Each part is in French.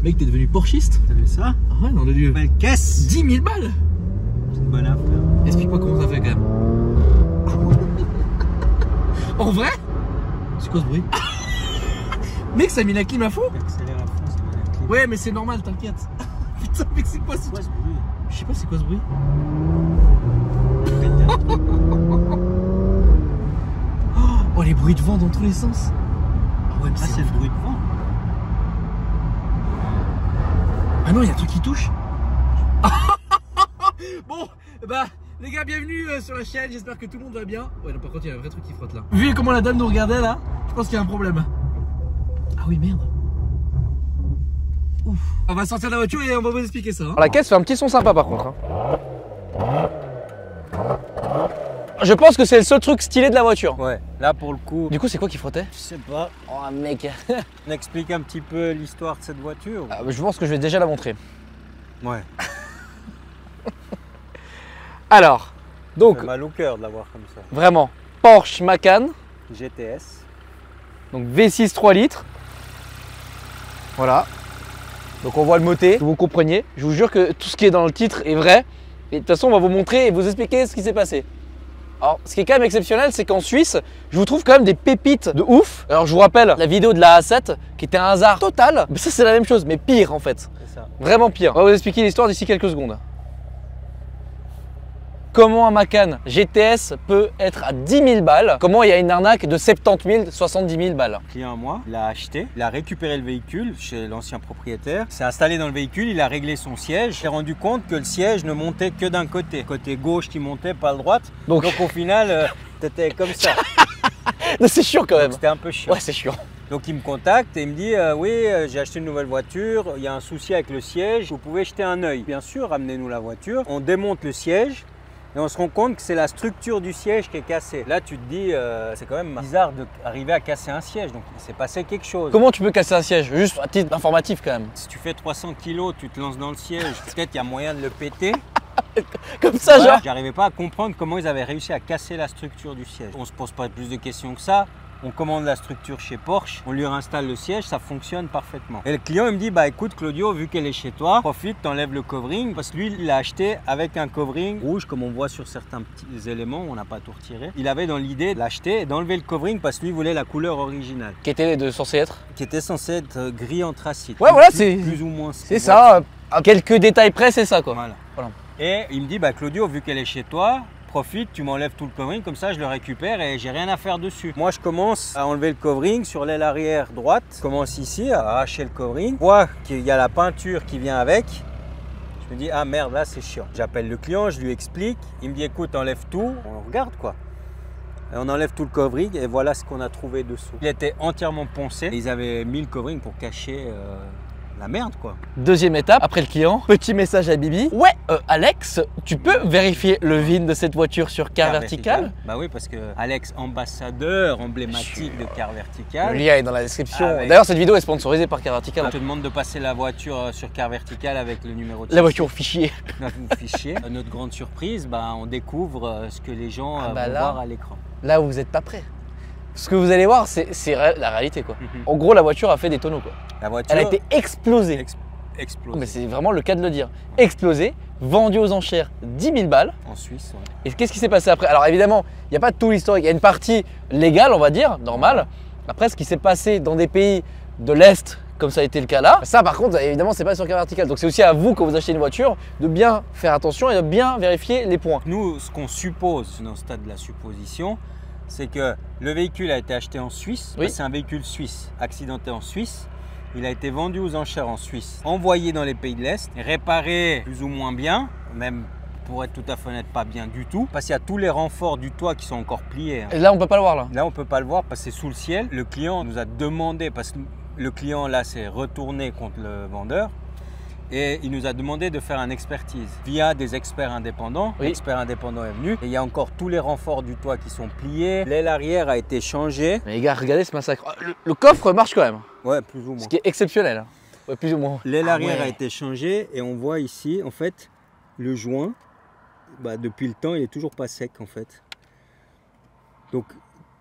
Mec, t'es devenu porchiste? T'as vu ça? Ah ouais, non de Dieu. Belle caisse! 10 000 balles! C'est une bonne affaire. Explique-moi comment ça fait quand même. En vrai? C'est quoi ce bruit? Mec, ça a mis la clim à fond? Accélère à fond, ça met la clim. Ouais, mais c'est normal, t'inquiète. Putain, mec, c'est quoi ce C'est quoi truc? ce bruit? Je sais pas, c'est quoi ce bruit? Oh, les bruits de vent dans tous les sens. Ah ouais, mais Ah, c'est le bruit de vent. Ah non, il y a un truc qui touche. Bon, bah, les gars, bienvenue sur la chaîne. J'espère que tout le monde va bien. Ouais, non, par contre, il y a un vrai truc qui frotte là. Vu comment la dame nous regardait là, je pense qu'il y a un problème. Ah oui, merde. Ouf. On va sortir de la voiture et on va vous expliquer ça. Hein. La caisse fait un petit son sympa par contre. Je pense que c'est le seul truc stylé de la voiture. Ouais, là pour le coup. Du coup, c'est quoi qui frottait? Je sais pas. Oh mec. On explique un petit peu l'histoire de cette voiture. Je pense que je vais déjà la montrer. Ouais. Alors, Ça donc fait mal au cœur de l'avoir comme ça. vraiment, Porsche Macan, GTS. donc V6 3 litres. Voilà. Donc on voit le moté, que vous compreniez. Je vous jure que tout ce qui est dans le titre est vrai. Et de toute façon, on va vous montrer et vous expliquer ce qui s'est passé. Alors, ce qui est quand même exceptionnel, c'est qu'en Suisse, je vous trouve quand même des pépites de ouf. Alors, je vous rappelle la vidéo de la A7 qui était un hasard total. Mais ça, c'est la même chose, mais pire en fait. C'est ça. Vraiment pire. On va vous expliquer l'histoire d'ici quelques secondes. Comment un Macan GTS peut être à 10 000 balles? Comment il y a une arnaque de 70 000, 70 000 balles? Client à moi, il a acheté, il a récupéré le véhicule chez l'ancien propriétaire, s'est installé dans le véhicule, il a réglé son siège, il s'est rendu compte que le siège ne montait que d'un côté. Côté gauche qui montait, pas le droite. Donc au final, t'étais comme ça. C'est chiant quand même. C'était un peu chiant. Ouais, c'est chiant. Donc il me contacte et il me dit oui, j'ai acheté une nouvelle voiture, il y a un souci avec le siège, vous pouvez jeter un œil. Bien sûr, ramenez-nous la voiture, on démonte le siège. Et on se rend compte que c'est la structure du siège qui est cassée. Là, tu te dis, c'est quand même bizarre d'arriver à casser un siège. Donc, il s'est passé quelque chose. Comment tu peux casser un siège? Juste à titre informatif quand même. Si tu fais 300 kilos, tu te lances dans le siège, peut-être qu'il y a moyen de le péter. Comme ça, Voilà. genre. J'arrivais pas à comprendre comment ils avaient réussi à casser la structure du siège. On se pose pas plus de questions que ça. On commande la structure chez Porsche, on lui réinstalle le siège, ça fonctionne parfaitement. Et le client il me dit, bah écoute Claudio, vu qu'elle est chez toi, profite, t'enlèves le covering, parce que lui il l'a acheté avec un covering rouge, comme on voit sur certains petits éléments, on n'a pas tout retiré. Il avait dans l'idée de l'acheter et d'enlever le covering parce que lui voulait la couleur originale. Qui était censé être? Qui était censé être gris anthracite. Ouais, voilà, c'est plus ou moins. C'est ça. À quelques détails près, c'est ça quoi. Voilà. Voilà. Et il me dit, bah Claudio, vu qu'elle est chez toi, profite, tu m'enlèves tout le covering, comme ça je le récupère et j'ai rien à faire dessus. Moi je commence à enlever le covering sur l'aile arrière droite, je commence ici à arracher le covering, je vois qu'il y a la peinture qui vient avec, je me dis ah merde là c'est chiant. J'appelle le client, je lui explique, il me dit écoute enlève tout, on regarde quoi. Et on enlève tout le covering et voilà ce qu'on a trouvé dessous. Il était entièrement poncé, et ils avaient mis le covering pour cacher la merde quoi. Deuxième étape, après le client, petit message à Bibi. Ouais, Alex, tu peux vérifier le VIN de cette voiture sur Car Vertical? Bah oui, parce que Alex, ambassadeur emblématique de Car Vertical. Le lien est dans la description. Avec- D'ailleurs, cette vidéo est sponsorisée par Car Vertical. On te demande de passer la voiture sur Car Vertical avec le numéro de La voiture au fichier. fichier. Notre grande surprise, bah, on découvre ce que les gens Ah bah vont là. voir à l'écran. Là où vous n'êtes pas prêt. Ce que vous allez voir, c'est la réalité quoi. En gros, la voiture a fait des tonneaux quoi. La voiture Elle a été explosée. explose Mais c'est vraiment le cas de le dire. Explosée, vendue aux enchères 10 000 balles. en Suisse. Ouais. Et qu'est-ce qui s'est passé après? Alors évidemment, il n'y a pas tout l'historique. Il y a une partie légale, on va dire, normale. Après, ce qui s'est passé dans des pays de l'Est, comme ça a été le cas là, ça par contre, évidemment, c'est pas sur Car Vertical. Donc c'est aussi à vous, quand vous achetez une voiture, de bien faire attention et de bien vérifier les points. Nous, ce qu'on suppose dans le stade de la supposition, c'est que le véhicule a été acheté en Suisse. Oui. C'est un véhicule suisse, accidenté en Suisse. Il a été vendu aux enchères en Suisse, envoyé dans les pays de l'Est, réparé plus ou moins bien, même pour être tout à fait honnête, pas bien du tout, parce qu'il y a tous les renforts du toit qui sont encore pliés. Et là, on peut pas le voir là. Là, on peut pas le voir parce que c'est sous le ciel. Le client nous a demandé, parce que le client là s'est retourné contre le vendeur, et il nous a demandé de faire une expertise via des experts indépendants. Oui. L'expert indépendant est venu et il y a encore tous les renforts du toit qui sont pliés. L'aile arrière a été changée. Mais les gars, regardez ce massacre. Le coffre marche quand même. Ouais, plus ou moins. Ce qui est exceptionnel. Hein. Ouais, plus ou moins. L'aile Ah arrière ouais. a été changée et on voit ici en fait le joint. Bah, depuis le temps, il est toujours pas sec en fait. Donc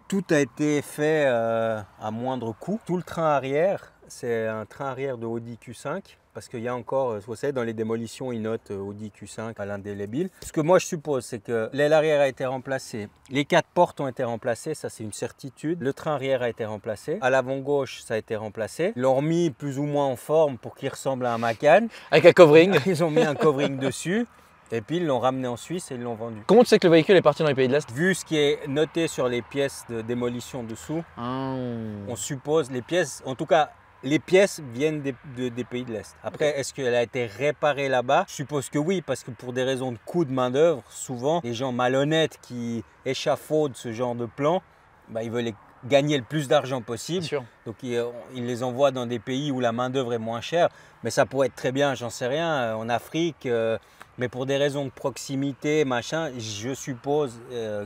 tout a été fait à moindre coût. Tout le train arrière c'est un train arrière de Audi Q5. Parce qu'il y a encore, vous savez, dans les démolitions, ils notent Audi Q5 à l'indélébile. Ce que moi je suppose, c'est que l'aile arrière a été remplacée. Les 4 portes ont été remplacées, ça c'est une certitude. Le train arrière a été remplacé. À l'avant gauche, ça a été remplacé. Ils l'ont remis plus ou moins en forme pour qu'il ressemble à un Macan. Avec un covering. Ils ont mis un covering dessus. Et puis ils l'ont ramené en Suisse et ils l'ont vendu. Comment tu sais que le véhicule est parti dans les pays de l'Est? Vu ce qui est noté sur les pièces de démolition dessous, on suppose les pièces, en tout cas les pièces viennent des pays de l'Est. Après, est-ce qu'elle a été réparée là-bas? Je suppose que oui, parce que pour des raisons de coût de main d'œuvre, souvent les gens malhonnêtes qui échafaudent ce genre de plan, bah, ils veulent gagner le plus d'argent possible. Donc ils les envoient dans des pays où la main d'œuvre est moins chère. Mais ça pourrait être très bien, j'en sais rien, en Afrique. Mais pour des raisons de proximité, machin, je suppose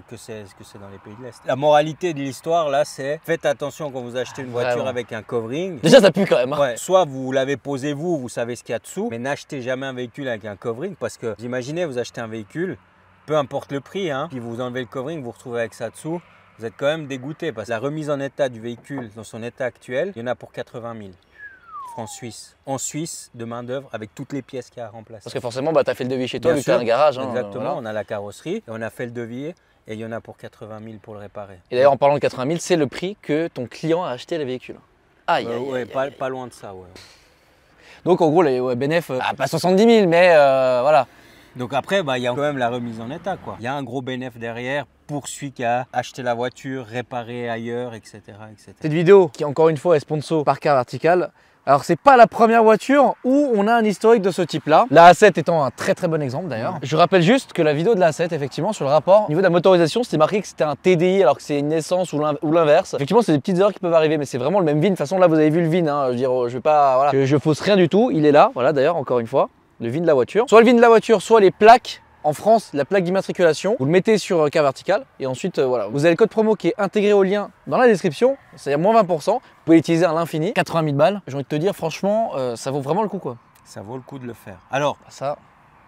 que c'est dans les pays de l'Est. La moralité de l'histoire, là, c'est faites attention quand vous achetez une voiture avec un covering. Déjà, ça pue quand même. Hein. Ouais, soit vous l'avez posé vous savez ce qu'il y a dessous, mais n'achetez jamais un véhicule avec un covering parce que, vous imaginez, vous achetez un véhicule, peu importe le prix, hein, puis vous enlevez le covering, vous vous retrouvez avec ça dessous, vous êtes quand même dégoûté parce que la remise en état du véhicule dans son état actuel, il y en a pour 80 000. En Suisse. En Suisse, de main d'œuvre avec toutes les pièces qu'il y a à remplacer. Parce que forcément, bah, tu as fait le devis chez toi, vu que tu as un garage. Hein, exactement, voilà. On a la carrosserie, et on a fait le devis et il y en a pour 80 000 pour le réparer. Et d'ailleurs, en parlant de 80 000, c'est le prix que ton client a acheté le véhicule. Aïe, pas loin de ça, ouais. Donc en gros, les bénéf, pas 70 000, mais voilà. Donc après, bah, il y a quand même la remise en état, quoi. Il y a un gros bénéf derrière pour celui qui a acheté la voiture, réparé ailleurs, etc., etc. Cette vidéo, qui encore une fois est sponsor par Car Vertical, alors c'est pas la première voiture où on a un historique de ce type là. La A7 étant un très bon exemple d'ailleurs. Je rappelle juste que la vidéo de la A7 effectivement sur le rapport au niveau de la motorisation c'était marqué que c'était un TDI alors que c'est une essence ou l'inverse. Effectivement c'est des petites erreurs qui peuvent arriver mais c'est vraiment le même VIN. De toute façon là vous avez vu le VIN, hein. Je veux dire je vais pas, voilà, je fausse rien du tout, il est là, voilà d'ailleurs encore une fois, le VIN de la voiture. Soit le VIN de la voiture, soit les plaques. En France, la plaque d'immatriculation, vous le mettez sur Car Vertical et ensuite voilà, vous avez le code promo qui est intégré au lien dans la description, c'est-à-dire moins 20%. Vous pouvez l'utiliser à l'infini, 80 000 balles. J'ai envie de te dire, franchement, ça vaut vraiment le coup quoi. Ça vaut le coup de le faire. Alors, ça,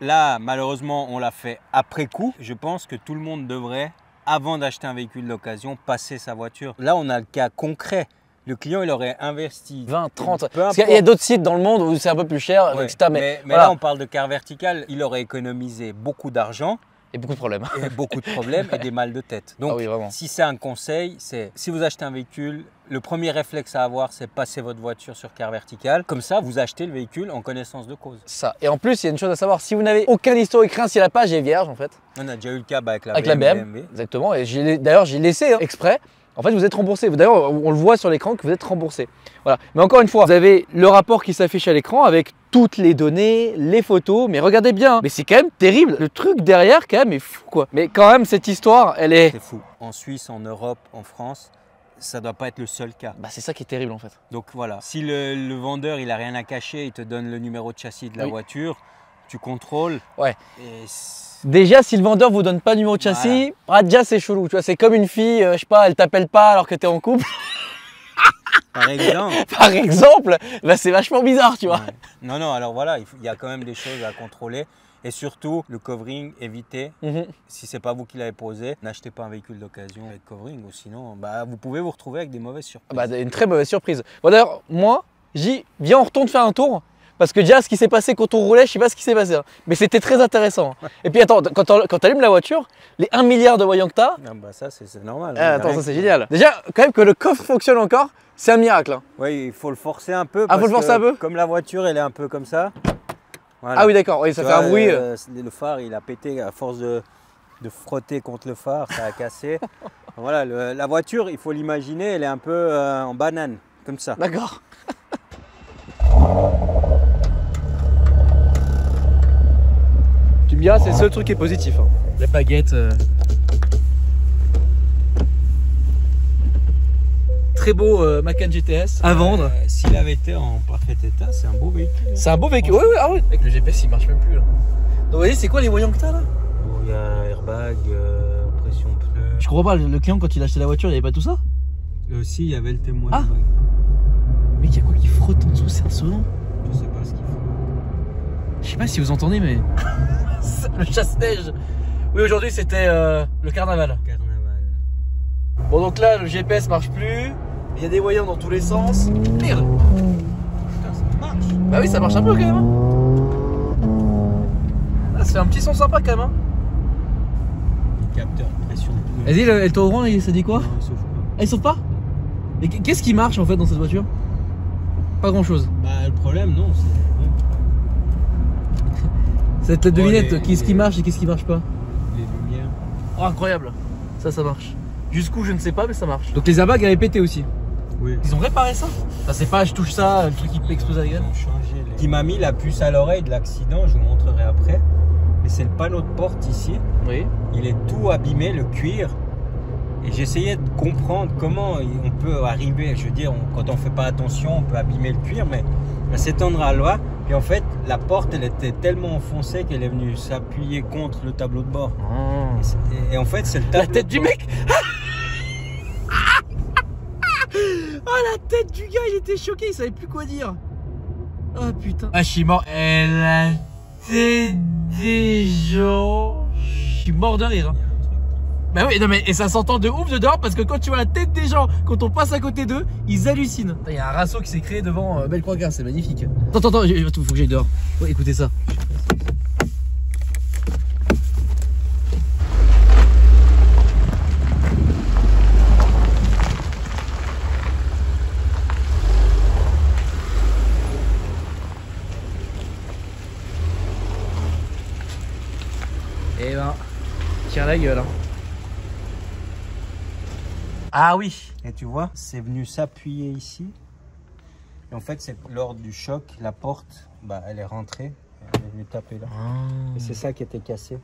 là, malheureusement, on l'a fait après coup. Je pense que tout le monde devrait, avant d'acheter un véhicule d'occasion, passer sa voiture. Là, on a le cas concret. Le client, il aurait investi 20, 30. Parce qu'il y a d'autres sites dans le monde où c'est un peu plus cher, ouais, etc. Mais voilà. Là, on parle de Car Vertical. Il aurait économisé beaucoup d'argent. Et beaucoup de problèmes. Et beaucoup de problèmes et des mal de tête. Donc, oui, si c'est un conseil, c'est si vous achetez un véhicule, le premier réflexe à avoir, c'est passer votre voiture sur Car Vertical. Comme ça, vous achetez le véhicule en connaissance de cause. Ça. Et en plus, il y a une chose à savoir. Si vous n'avez aucun historique, rien, si la page est vierge, en fait. On a déjà eu le cas avec la BMW. Exactement. Et d'ailleurs, j'ai laissé exprès. En fait, vous êtes remboursé. D'ailleurs, on le voit sur l'écran que vous êtes remboursé. Voilà. Mais encore une fois, vous avez le rapport qui s'affiche à l'écran avec toutes les données, les photos. Mais regardez bien, mais c'est quand même terrible. Le truc derrière, quand même, est fou, quoi. Mais quand même, cette histoire, elle est... C'est fou. En Suisse, en Europe, en France, ça doit pas être le seul cas. Bah, c'est ça qui est terrible, en fait. Donc voilà. Si le vendeur, il a rien à cacher, il te donne le numéro de châssis de la voiture, tu contrôles. Ouais. Et déjà, si le vendeur vous donne pas de numéro de châssis, voilà. Déjà c'est chelou. Tu vois, c'est comme une fille, je sais pas, elle t'appelle pas alors que tu es en couple. Par exemple. Par exemple, bah, c'est vachement bizarre, tu vois. Ouais. Non, alors voilà, il y a quand même des choses à contrôler. Et surtout, le covering, évitez. Si c'est pas vous qui l'avez posé, n'achetez pas un véhicule d'occasion avec covering. Ou sinon, bah, vous pouvez vous retrouver avec des mauvaises surprises. Bah, une très mauvaise surprise. Bon, d'ailleurs, moi, viens, on retourne faire un tour. Parce que déjà, ce qui s'est passé quand on roulait, je sais pas ce qui s'est passé. Hein. Mais c'était très intéressant. Et puis attends, quand tu allumes la voiture, les 1 milliard de voyants que tu as. Ah bah ça, c'est normal. Attends, ça c'est génial. Déjà, quand même que le coffre fonctionne encore, c'est un miracle. Hein. Oui, il faut le forcer un peu. Ah, faut le forcer un peu. Comme la voiture, elle est un peu comme ça. Voilà. Ah oui, d'accord, oui, ça fait un bruit. Le phare, il a pété à force de frotter contre le phare, ça a cassé. Voilà, la voiture, il faut l'imaginer, elle est un peu en banane, comme ça. D'accord. Tu me diras, c'est le seul truc qui est positif. Hein. Les baguettes. Très beau Macan GTS à vendre. S'il avait été en parfait état, c'est un beau véhicule. C'est un beau véhicule, oui, oui, ah oui. Avec le GPS, il marche même plus là. Donc, vas-y, c'est quoi les voyants que t'as là? Il y a airbag, pression pneu. Je comprends pas, le client quand il a acheté la voiture, il n'y avait pas tout ça? Si, il y avait le témoin. Ah. Mais il y a quoi qui frotte en dessous? C'est insolent. Je sais pas ce qu'il faut. Je sais pas si vous entendez, mais le chasse-neige. Oui, aujourd'hui c'était le carnaval. Bon, donc là, le GPS marche plus. Il y a des voyants dans tous les sens. Merde. Bah oui, ça marche un peu quand même. Hein. Ah, ça fait un petit son sympa quand même. Hein. Capteur de pression. Vas-y, le taureau, ça dit quoi? Non, il sauve pas. Ah, il sauve pas? Et qu'est-ce qui marche en fait dans cette voiture? Pas grand chose. Bah le problème non, c'est... Cette devinette, qu'est-ce qui marche et qu'est-ce qui marche pas? Les lumières. Oh, incroyable. Ça marche. Jusqu'où je ne sais pas, mais ça marche. Donc les airbags avaient pété aussi. Oui. Ils ont réparé ça? Enfin, c'est pas je touche ça, le truc qui peut exploser la gueule. Ils ont changé les... Qui m'a mis la puce à l'oreille de l'accident, je vous montrerai après. Mais c'est le panneau de porte ici. Oui. Il est tout abîmé, le cuir. Et j'essayais de comprendre comment on peut arriver, je veux dire, quand on fait pas attention, on peut abîmer le cuir, mais à cet endroit-là, puis en fait, la porte, elle était tellement enfoncée qu'elle est venue s'appuyer contre le tableau de bord. Oh. Et en fait, c'est le tableau. La tête du mec. Oh, la tête du gars, il était choqué, il savait plus quoi dire. Oh putain. Ah, je suis mort. Elle a tête des gens. Je suis mort de rire. Hein. Bah oui, non mais et ça s'entend de ouf de dehors parce que quand tu vois la tête des gens, quand on passe à côté d'eux, ils hallucinent. Il y a un raceau qui s'est créé devant Bellecroix, c'est magnifique. Attends, faut que j'aille dehors. Ouais, écoutez ça. Et ben, tire la gueule. Hein. Ah oui. Et tu vois, c'est venu s'appuyer ici. Et en fait, c'est lors du choc, la porte, bah, elle est rentrée. Elle est venue taper là. Et c'est ça qui était cassé.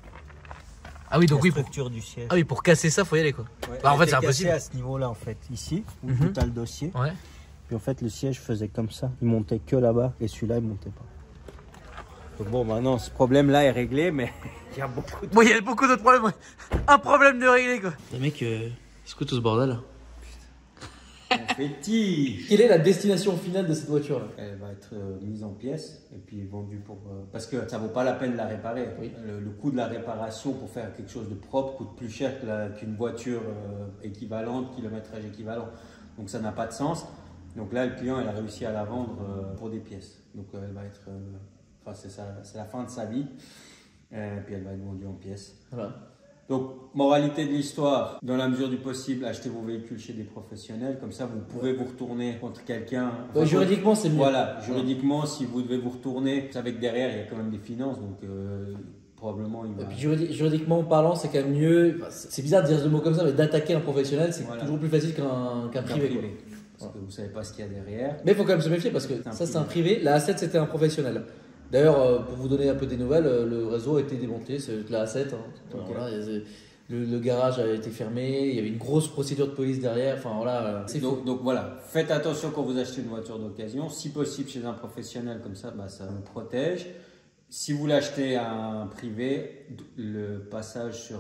Ah oui, donc la oui. structure du siège. Ah oui, pour casser ça, faut y aller quoi. Ouais, bah, en fait, c'est impossible. à ce niveau-là, en fait, ici, où tu as le dossier. Ouais. Puis en fait, le siège faisait comme ça. Il montait que là-bas et celui-là, il montait pas. Donc bon, maintenant, ce problème-là est réglé, mais il y a beaucoup de... Bon, il y a beaucoup d'autres problèmes. Ouais. Un problème de régler quoi. Les mecs, ils scoutent tout ce bordel. Fétiche. Quelle est la destination finale de cette voiture là? Elle va être mise en pièces et puis vendue pour... parce que ça vaut pas la peine de la réparer. Oui. Le coût de la réparation pour faire quelque chose de propre coûte plus cher qu'une voiture équivalente, kilométrage équivalent. Donc ça n'a pas de sens. Donc là, le client, il a réussi à la vendre pour des pièces. Donc elle va être... enfin, c'est la fin de sa vie. Et puis elle va être vendue en pièces. Voilà. Donc, moralité de l'histoire, dans la mesure du possible, achetez vos véhicules chez des professionnels. Comme ça, vous pouvez vous retourner contre quelqu'un. Ouais, juridiquement, c'est mieux. Voilà, juridiquement, si vous devez vous retourner, vous savez que derrière, il y a quand même des finances. Donc, probablement, il va... Et puis, juridiquement parlant, c'est quand même mieux. Enfin, c'est bizarre de dire ce mot comme ça, mais d'attaquer un professionnel, c'est toujours plus facile qu'un privé. Parce que vous ne savez pas ce qu'il y a derrière. Mais il faut quand même se méfier parce que ça, c'est un privé. La A7, c'était un professionnel. D'ailleurs, pour vous donner un peu des nouvelles, le réseau a été démonté, c'est la A7. Hein. Okay. Voilà, le garage a été fermé, il y avait une grosse procédure de police derrière. Enfin voilà, c'est faux. Donc voilà, faites attention quand vous achetez une voiture d'occasion, si possible chez un professionnel, comme ça, bah, ça vous protège. Si vous l'achetez à un privé, le passage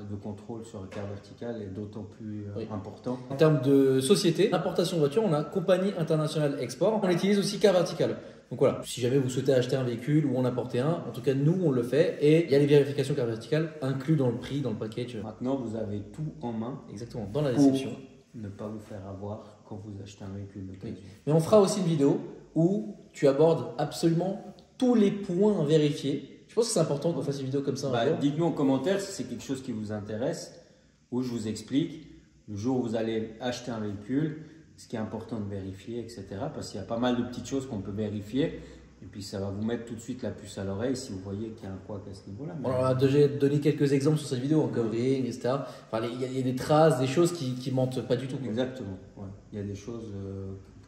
de contrôle sur un quart vertical est d'autant plus important. En termes de société, d'importation de voiture, on a Compagnie Internationale Export. On utilise aussi quart vertical. Donc voilà, si jamais vous souhaitez acheter un véhicule ou en apporter un, en tout cas nous on le fait et il y a les vérifications quart vertical inclus dans le prix, dans le package. Maintenant vous avez tout en main. Exactement, dans la description. Ne pas vous faire avoir quand vous achetez un véhicule d'occasion. Oui. Mais on fera aussi une vidéo où tu abordes absolument tous les points vérifiés. Je pense que c'est important qu'on fasse une vidéo comme ça. Dites-nous en commentaire si c'est quelque chose qui vous intéresse, où je vous explique le jour où vous allez acheter un véhicule, ce qui est important de vérifier, etc. Parce qu'il y a pas mal de petites choses qu'on peut vérifier. Et puis ça va vous mettre tout de suite la puce à l'oreille si vous voyez qu'il y a un couac à ce niveau-là. On a donné quelques exemples sur cette vidéo, en covering, etc. Enfin, il y a des traces, des choses qui mentent pas du tout. Quoi. Exactement. Ouais. Il y a des choses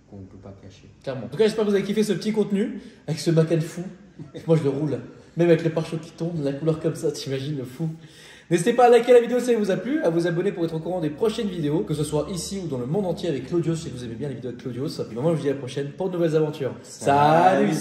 qu'on ne peut pas cacher. Clairement. En tout cas, j'espère que vous avez kiffé ce petit contenu avec ce Macan fou. Moi, je le roule. Même avec les pare-chocs qui tombent, la couleur comme ça, t'imagines le fou. N'hésitez pas à liker la vidéo si elle vous a plu, à vous abonner pour être au courant des prochaines vidéos, que ce soit ici ou dans le monde entier avec Claudios, si vous aimez bien les vidéos avec Claudios. Et puis moi, je vous dis à la prochaine pour de nouvelles aventures. Salut.